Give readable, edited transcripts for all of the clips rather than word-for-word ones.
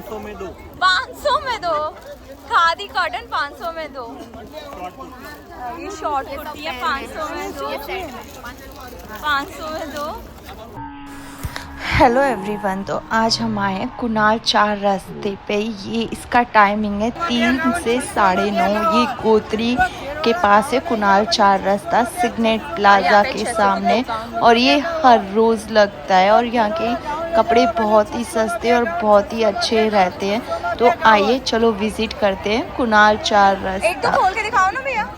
500 में दो। 500 में दो खादी कॉटन 500 में दो। ये शॉर्ट कुर्ती है 500 में दो। 500 में दो। हेलो एवरीवन, तो आज हम आए हैं कुणाल 4 रास्ते पे। ये इसका टाइमिंग है 3 से 9:30। ये गोत्री के पास है कुणाल 4 रास्ता, सिग्नेट प्लाजा के सामने। और ये हर रोज़ लगता है और यहाँ के कपड़े बहुत ही सस्ते और बहुत ही अच्छे रहते हैं। तो आइए चलो विजिट करते हैं कुणाल 4 रास्ता। एक तो खोल के दिखाओ ना भैया।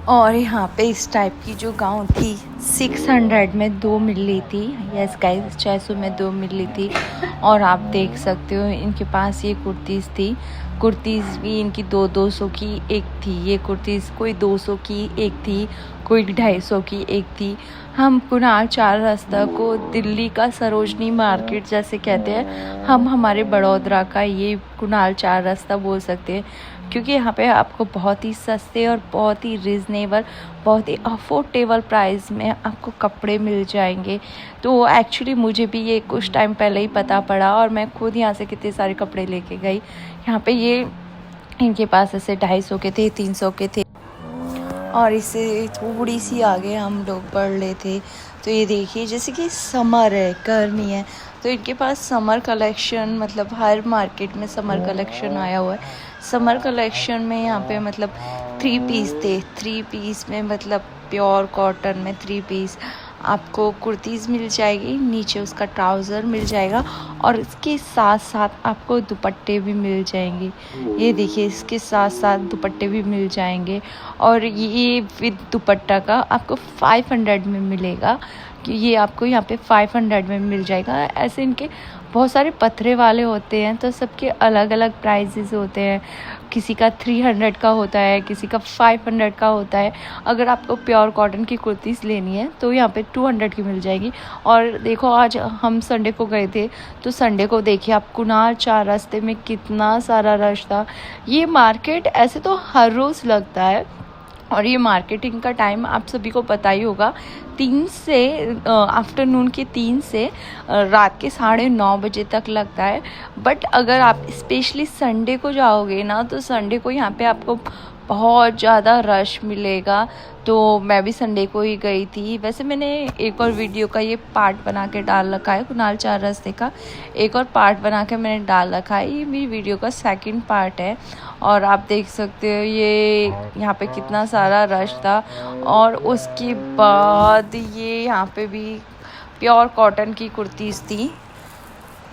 और यहाँ पे इस टाइप की जो गाउन थी 600 में 2 मिल रही थी। यस गाइस, 600 में 2 मिल रही थी। और आप देख सकते हो इनके पास ये कुर्तीज़ थी। कुर्तीज़ भी इनकी 200 की एक थी। ये कुर्तीज़ कोई 200 की एक थी, कोई 250 की एक थी। हम कुणाल 4 रास्ता को दिल्ली का सरोजनी मार्केट जैसे कहते हैं, हम हमारे बड़ौदा का ये कुणाल 4 रास्ता बोल सकते हैं, क्योंकि यहाँ पे आपको बहुत ही सस्ते और बहुत ही रीज़नेबल, बहुत ही अफोर्डेबल प्राइस में आपको कपड़े मिल जाएंगे। तो एक्चुअली मुझे भी ये कुछ टाइम पहले ही पता पड़ा और मैं खुद यहाँ से कितने सारे कपड़े लेके गई। यहाँ पे ये इनके पास ऐसे 250 के थे, 300 के थे। और इससे थोड़ी सी आगे हम लोग बढ़ रहे थे तो ये देखिए, जैसे कि समर है, गर्मी है, तो इनके पास समर कलेक्शन, मतलब हर मार्केट में समर कलेक्शन आया हुआ है। समर कलेक्शन में यहाँ पे मतलब 3 पीस थे। 3 पीस में मतलब प्योर कॉटन में 3 पीस आपको कुर्तीज़ मिल जाएगी, नीचे उसका ट्राउज़र मिल जाएगा और इसके साथ साथ आपको दुपट्टे भी मिल जाएंगे। ये देखिए, इसके साथ साथ दुपट्टे भी मिल जाएंगे। और ये विद दुपट्टा का आपको 500 में मिलेगा, कि ये आपको यहाँ पे 500 में मिल जाएगा। ऐसे इनके बहुत सारे पथरे वाले होते हैं, तो सबके अलग अलग प्राइजेस होते हैं। किसी का 300 का होता है, किसी का 500 का होता है। अगर आपको प्योर कॉटन की कुर्तीज़ लेनी है तो यहाँ पे 200 की मिल जाएगी। और देखो, आज हम संडे को गए थे तो संडे को देखिए आप कुणाल 4 रास्ते में कितना सारा रश था। ये मार्केट ऐसे तो हर रोज़ लगता है और ये मार्केटिंग का टाइम आप सभी को पता ही होगा, 3 से आफ्टरनून के 3 से रात के 9:30 बजे तक लगता है। बट अगर आप स्पेशली संडे को जाओगे ना, तो संडे को यहाँ पे आपको बहुत ज़्यादा रश मिलेगा। तो मैं भी संडे को ही गई थी। वैसे मैंने एक और वीडियो का ये पार्ट बना के डाल रखा है, कुणाल 4 रास्ते का एक और पार्ट बना के मैंने डाल रखा है। ये मेरी वीडियो का 2nd पार्ट है। और आप देख सकते हो ये यहाँ पे कितना सारा रश था। और उसके बाद ये यहाँ पे भी प्योर कॉटन की कुर्तीज़ थी।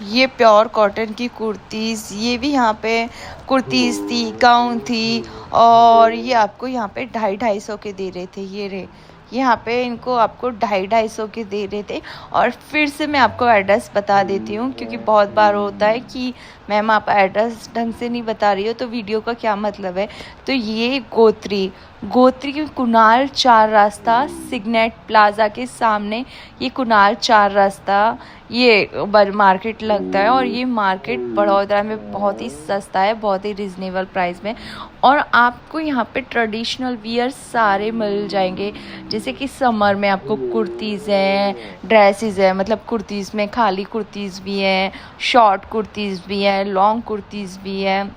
ये प्योर कॉटन की कुर्तीज़, ये भी यहाँ पे कुर्तीज़ थी, गाउन थी। और ये आपको यहाँ पे 250 के दे रहे थे। ये यहाँ पे इनको आपको 250 के दे रहे थे। और फिर से मैं आपको एड्रेस बता देती हूँ, क्योंकि बहुत बार होता है कि मैम आप एड्रेस ढंग से नहीं बता रही हो तो वीडियो का क्या मतलब है। तो ये गोत्री कुणाल 4 रास्ता, सिग्नेट प्लाजा के सामने ये कुणाल 4 रास्ता ये मार्केट लगता है। और ये मार्केट बड़ौदा में बहुत ही सस्ता है, बहुत ही रिजनेबल प्राइस में। और आपको यहाँ पे ट्रेडिशनल वियर सारे मिल जाएंगे, जैसे कि समर में आपको कुर्तीज़ हैं, ड्रेसेस हैं, मतलब कुर्तीज़ में खाली कुर्तीज़ भी हैं, शॉर्ट कुर्तीज़ भी हैं, लॉन्ग कुर्तीज़ भी हैं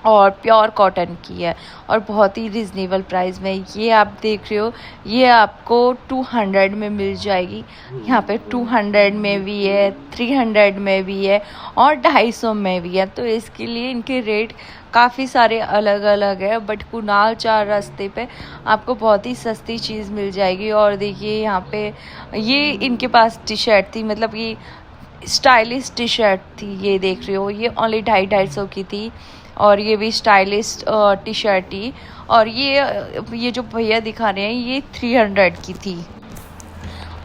और प्योर कॉटन की है और बहुत ही रिजनेबल प्राइस में। ये आप देख रहे हो, ये आपको 200 में मिल जाएगी। यहाँ पे 200 में भी है, 300 में भी है और 250 में भी है। तो इसके लिए इनके रेट काफ़ी सारे अलग अलग है। बट कुणाल 4 रास्ते पे आपको बहुत ही सस्ती चीज़ मिल जाएगी। और देखिए यहाँ पे ये इनके पास टी शर्ट थी, मतलब ये स्टाइलिश टी शर्ट थी। ये देख रहे हो, ये ओनली 250 की थी। और ये भी स्टाइलिश टी शर्ट थी। और ये जो भैया दिखा रहे हैं ये 300 की थी।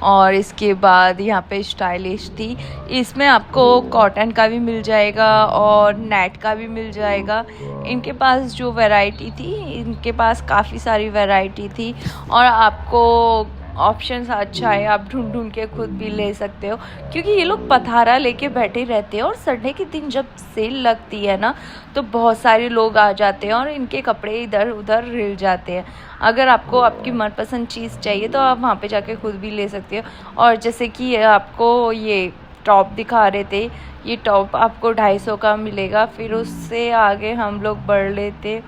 और इसके बाद यहाँ पे स्टाइलिश थी, इसमें आपको कॉटन का भी मिल जाएगा और नेट का भी मिल जाएगा। इनके पास जो वैरायटी थी, इनके पास काफ़ी सारी वैरायटी थी। और आपको ऑप्शन अच्छा है, आप ढूंढ ढूंढ के खुद भी ले सकते हो, क्योंकि ये लोग पथारा लेके बैठे रहते हैं और संडे के दिन जब सेल लगती है ना तो बहुत सारे लोग आ जाते हैं और इनके कपड़े इधर उधर हिल जाते हैं। अगर आपको आपकी मनपसंद चीज़ चाहिए तो आप वहाँ पे जाके खुद भी ले सकते हो। और जैसे कि आपको ये टॉप दिखा रहे थे, ये टॉप आपको 250 का मिलेगा। फिर उससे आगे हम लोग बढ़ लेते,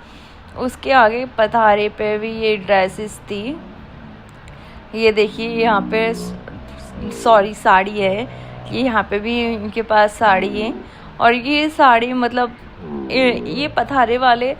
उसके आगे पथारे पे भी ये ड्रेसेस थी। ये देखिए यहाँ पे सॉरी साड़ी है, ये यहाँ पे भी इनके पास साड़ी है। और ये साड़ी मतलब ये पथारे वाले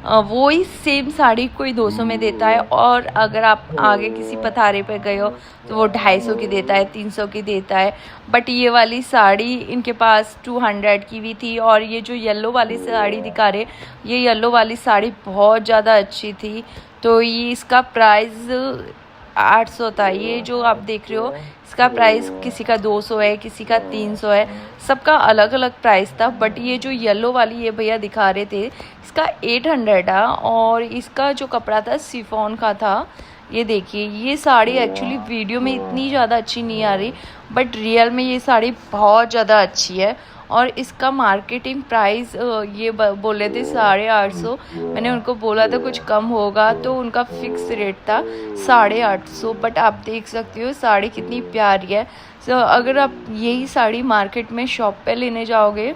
वो ही सेम साड़ी कोई 200 में देता है, और अगर आप आगे किसी पथारे पे गए हो तो वो 250 की देता है, 300 की देता है। बट ये वाली साड़ी इनके पास 200 की भी थी। और ये जो येलो वाली साड़ी दिखा रहे, ये येलो वाली साड़ी बहुत ज़्यादा अच्छी थी, तो ये इसका प्राइस 800 था। ये जो आप देख रहे हो इसका प्राइस किसी का 200 है, किसी का 300 है, सबका अलग अलग प्राइस था। बट ये जो येलो वाली ये भैया दिखा रहे थे इसका 800 है, और इसका जो कपड़ा था शिफॉन का था। ये देखिए ये साड़ी एक्चुअली वीडियो में इतनी ज़्यादा अच्छी नहीं आ रही, बट रियल में ये साड़ी बहुत ज़्यादा अच्छी है। और इसका मार्केटिंग प्राइस ये बोले थे 850। मैंने उनको बोला था कुछ कम होगा, तो उनका फिक्स रेट था 850। बट आप देख सकते हो साड़ी कितनी प्यारी है। तो अगर आप यही साड़ी मार्केट में शॉप पे लेने जाओगे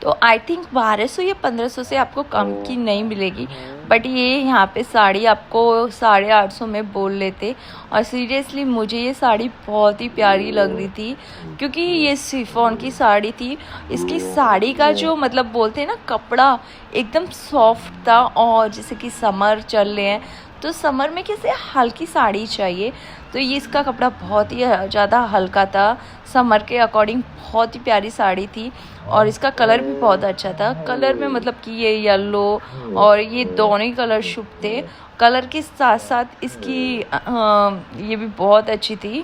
तो आई थिंक 1200 या 1500 से आपको कम की नहीं मिलेगी। बट ये यहाँ पे साड़ी आपको 850 में बोल लेते। और सीरियसली मुझे ये साड़ी बहुत ही प्यारी लग रही थी, क्योंकि ये शिफॉन की साड़ी थी। इसकी साड़ी का जो मतलब बोलते हैं ना कपड़ा एकदम सॉफ्ट था, और जैसे कि समर चल रहे हैं तो समर में कैसे हल्की साड़ी चाहिए, तो ये इसका कपड़ा बहुत ही ज़्यादा हल्का था। समर के अकॉर्डिंग बहुत ही प्यारी साड़ी थी, और इसका कलर भी बहुत अच्छा था। कलर में मतलब कि ये येलो और ये दोनों ही कलर शुभ थे। कलर के साथ साथ इसकी ये भी बहुत अच्छी थी,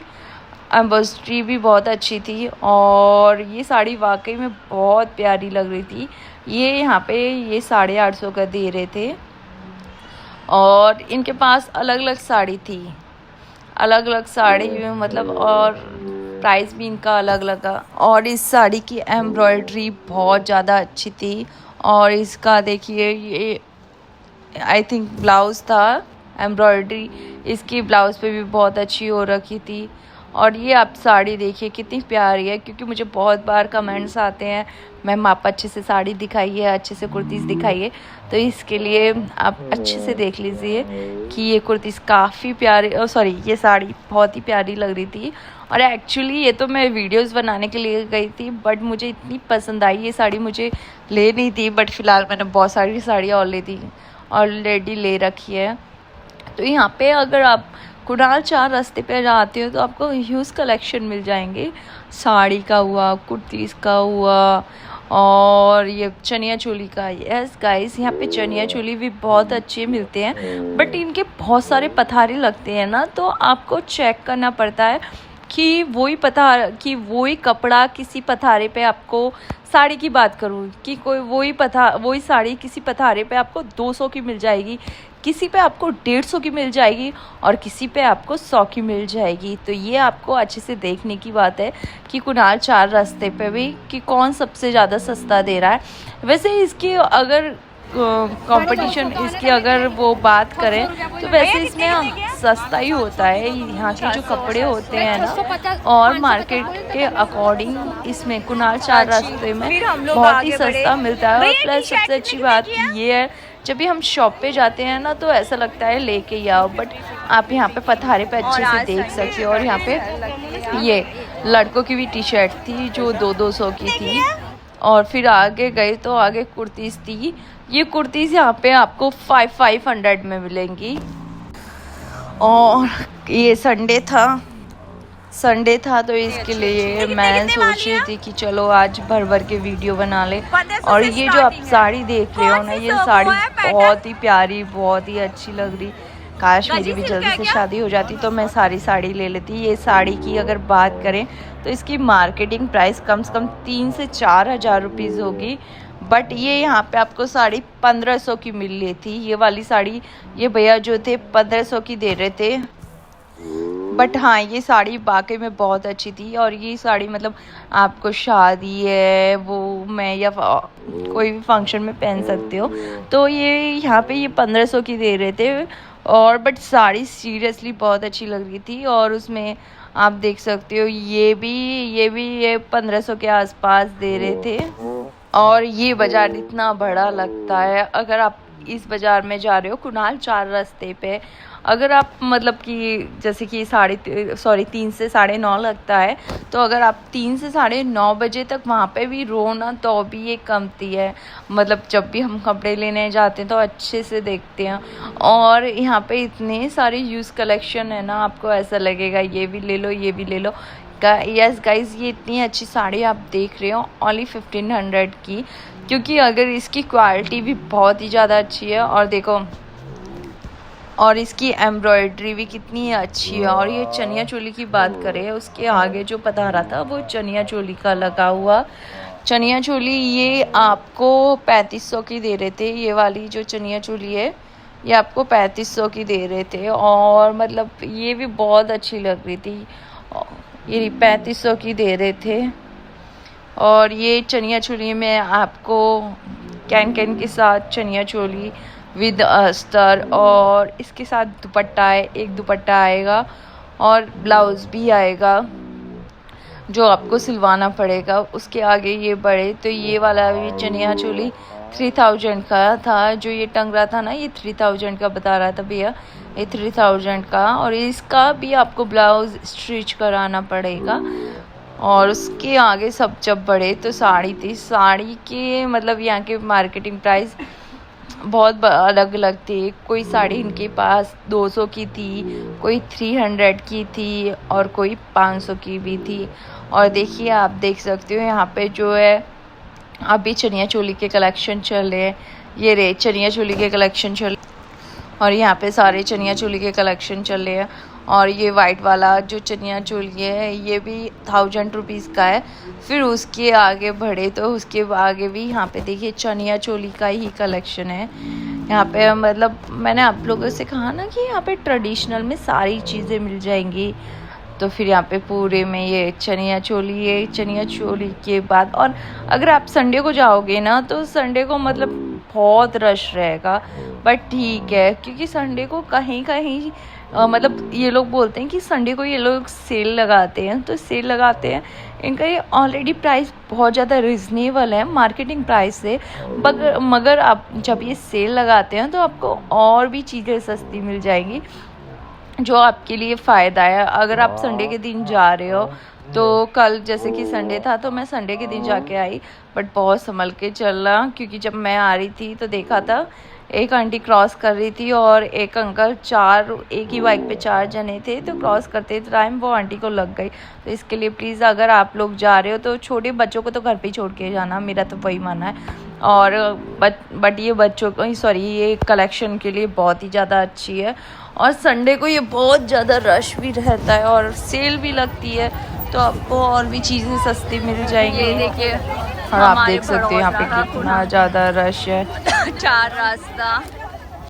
एम्ब्रॉयडरी भी बहुत अच्छी थी, और ये साड़ी वाकई में बहुत प्यारी लग रही थी। ये यहाँ पे ये 850 का दे रहे थे, और इनके पास अलग अलग साड़ी थी, अलग अलग साड़ी मतलब, और प्राइस भी इनका अलग अलग था। और इस साड़ी की एम्ब्रॉयडरी बहुत ज़्यादा अच्छी थी। और इसका देखिए ये आई थिंक ब्लाउज़ था, एम्ब्रॉयडरी इसकी ब्लाउज़ पे भी बहुत अच्छी हो रखी थी। और ये आप साड़ी देखिए कितनी प्यारी है, क्योंकि मुझे बहुत बार कमेंट्स आते हैं मैम आप अच्छे से साड़ी दिखाइए, अच्छे से कुर्तीज़ दिखाइए, तो इसके लिए आप अच्छे से देख लीजिए कि ये कुर्तीज़ काफ़ी प्यारी, सॉरी ये साड़ी बहुत ही प्यारी लग रही थी। और एक्चुअली ये तो मैं वीडियोस बनाने के लिए गई थी, बट मुझे इतनी पसंद आई ये साड़ी, मुझे लेनी थी। बट फ़िलहाल मैंने बहुत सारी साड़ियाँ ऑलरेडी ले रखी है। तो यहाँ पे अगर आप कुणाल 4 रास्ते पे जाते हो तो आपको ह्यूज कलेक्शन मिल जाएंगे, साड़ी का हुआ, कुर्तीज़ का हुआ, और ये चनिया चोली का। यस गाइस यहाँ पे चनिया चोली भी बहुत अच्छे मिलते हैं, बट इनके बहुत सारे पथारे लगते हैं ना, तो आपको चेक करना पड़ता है कि वही कपड़ा किसी पथारे पे आपको, साड़ी की बात करूँ कि कोई वही साड़ी किसी पथारे पे आपको 200 की मिल जाएगी, किसी पे आपको 150 की मिल जाएगी, और किसी पे आपको 100 की मिल जाएगी। तो ये आपको अच्छे से देखने की बात है कि कुणाल 4 रास्ते पे भी कि कौन सबसे ज़्यादा सस्ता दे रहा है। वैसे इसकी अगर कंपटीशन इसकी अगर वो बात करें तो वैसे इसमें सस्ता ही होता है, यहाँ के जो कपड़े होते हैं ना, और मार्केट के अकॉर्डिंग इसमें कुणाल 4 रास्ते में बहुत ही सस्ता मिलता है। और प्लस सबसे अच्छी बात ये है जब भी हम शॉप पे जाते हैं ना तो ऐसा लगता है लेके ही आओ, बट आप यहाँ पे पथारे पे अच्छे से देख सकते हो। और यहाँ पे ये लड़कों की भी टी शर्ट थी जो 200 की थी। और फिर आगे गए तो आगे कुर्तीज़ थी, ये कुर्तीज़ यहाँ पे आपको 500 में मिलेंगी। और ये संडे था तो इसके लिए मैं सोच रही थी कि चलो आज भर के वीडियो बना ले। और ये जो आप साड़ी देख रहे हो ना, ये साड़ी बहुत ही प्यारी, बहुत ही अच्छी लग रही। काश मेरी भी जल्दी से शादी हो जाती तो मैं सारी साड़ी ले लेती। ये साड़ी की अगर बात करें तो इसकी मार्केटिंग प्राइस कम से कम 3 से 4 हज़ार रुपीज़ होगी, बट ये यहाँ पे आपको साड़ी 1500 की मिल रही थी। ये वाली साड़ी ये भैया जो थे 1500 की दे रहे थे। बट हाँ, ये साड़ी वाकई में बहुत अच्छी थी। और ये साड़ी मतलब आपको शादी है वो मैं या कोई भी फंक्शन में पहन सकते हो। तो ये यहाँ पे ये 1500 की दे रहे थे। और बट साड़ी सीरियसली बहुत अच्छी लग रही थी। और उसमें आप देख सकते हो ये 1500 के आसपास दे रहे थे। और ये बाज़ार इतना बड़ा लगता है। अगर आप इस बाज़ार में जा रहे हो कुणाल 4 रास्ते पे, अगर आप मतलब कि जैसे कि 3 से 9:30 लगता है, तो अगर आप 3 से 9:30 बजे तक वहाँ पे भी रहो ना तो भी ये कमती है। मतलब जब भी हम कपड़े लेने जाते हैं तो अच्छे से देखते हैं। और यहाँ पे इतने सारे यूज़ कलेक्शन है ना, आपको ऐसा लगेगा ये भी ले लो ये भी ले लो। यस गाइज, ये इतनी अच्छी साड़ी आप देख रहे हो ओनली 1500 की, क्योंकि अगर इसकी क्वालिटी भी बहुत ही ज़्यादा अच्छी है। और देखो, और इसकी एम्ब्रॉयडरी भी कितनी अच्छी है। और ये चनिया चोली की बात करें, उसके आगे जो पता रहा था वो चनिया चोली का लगा हुआ चनिया चोली, ये आपको 3500 की दे रहे थे। ये वाली जो चनिया चोली है ये आपको 3500 की दे रहे थे। और मतलब ये भी बहुत अच्छी लग रही थी, ये 3500 की दे रहे थे। और ये चनिया चोली में आपको कैन के साथ चनिया चोली विद अस्तर, और इसके साथ दुपट्टा है, एक दुपट्टा आएगा और ब्लाउज़ भी आएगा जो आपको सिलवाना पड़ेगा। उसके आगे ये बड़े, तो ये वाला भी चनिया चोली 3000 का था। जो ये टंग रहा था ना, ये 3000 का बता रहा था भैया, ये 3000 का। और इसका भी आपको ब्लाउज़ स्टिच कराना पड़ेगा। और उसके आगे सब जब बढ़े तो साड़ी थी। साड़ी के मतलब यहाँ के मार्केटिंग प्राइस बहुत अलग अलग थे। कोई साड़ी इनके पास 200 की थी, कोई 300 की थी और कोई 500 की भी थी। और देखिए, आप देख सकते हो यहाँ पे जो है अभी चनिया चोली के कलेक्शन चल रहे हैं। ये रे चनिया चोली के कलेक्शन चल, और यहाँ पे सारे चनिया चोली के कलेक्शन चल रहे हैं। और ये वाइट वाला जो चनिया चोली है ये भी 1000 रुपीज़ का है। फिर उसके आगे बढ़े तो उसके आगे भी यहाँ पे देखिए चनिया चोली का ही कलेक्शन है। यहाँ पे मतलब मैंने आप लोगों से कहा ना कि यहाँ पे ट्रेडिशनल में सारी चीज़ें मिल जाएंगी। तो फिर यहाँ पे पूरे में ये चनिया चोली के बाद, और अगर आप संडे को जाओगे ना तो संडे को मतलब बहुत रश रहेगा। बट ठीक है, क्योंकि संडे को कहीं कहीं मतलब ये लोग बोलते हैं कि संडे को ये लोग सेल लगाते हैं, तो सेल लगाते हैं। इनका ये ऑलरेडी प्राइस बहुत ज़्यादा रिजनेबल है मार्केटिंग प्राइस से। मगर आप जब ये सेल लगाते हैं तो आपको और भी चीज़ें सस्ती मिल जाएंगी, जो आपके लिए फ़ायदा है। अगर आप संडे के दिन जा रहे हो तो कल जैसे कि संडे था तो मैं संडे के दिन जाके आई, बट बहुत संभल के चलना, क्योंकि जब मैं आ रही थी तो देखा था एक आंटी क्रॉस कर रही थी और एक अंकल, एक ही बाइक पे 4 जने थे, तो क्रॉस करते टाइम वो आंटी को लग गई। तो इसके लिए प्लीज़ अगर आप लोग जा रहे हो तो छोटे बच्चों को तो घर पे ही छोड़ के जाना, मेरा तो वही मानना है। और बट ये बच्चों को ये कलेक्शन के लिए बहुत ही ज़्यादा अच्छी है। और संडे को ये बहुत ज़्यादा रश भी रहता है और सेल भी लगती है, तो आपको और भी चीज़ें सस्ती मिल जाएंगी। ये देखिए, और आप देख सकते हो यहाँ पे कितना ज़्यादा रश है। 4 रास्ता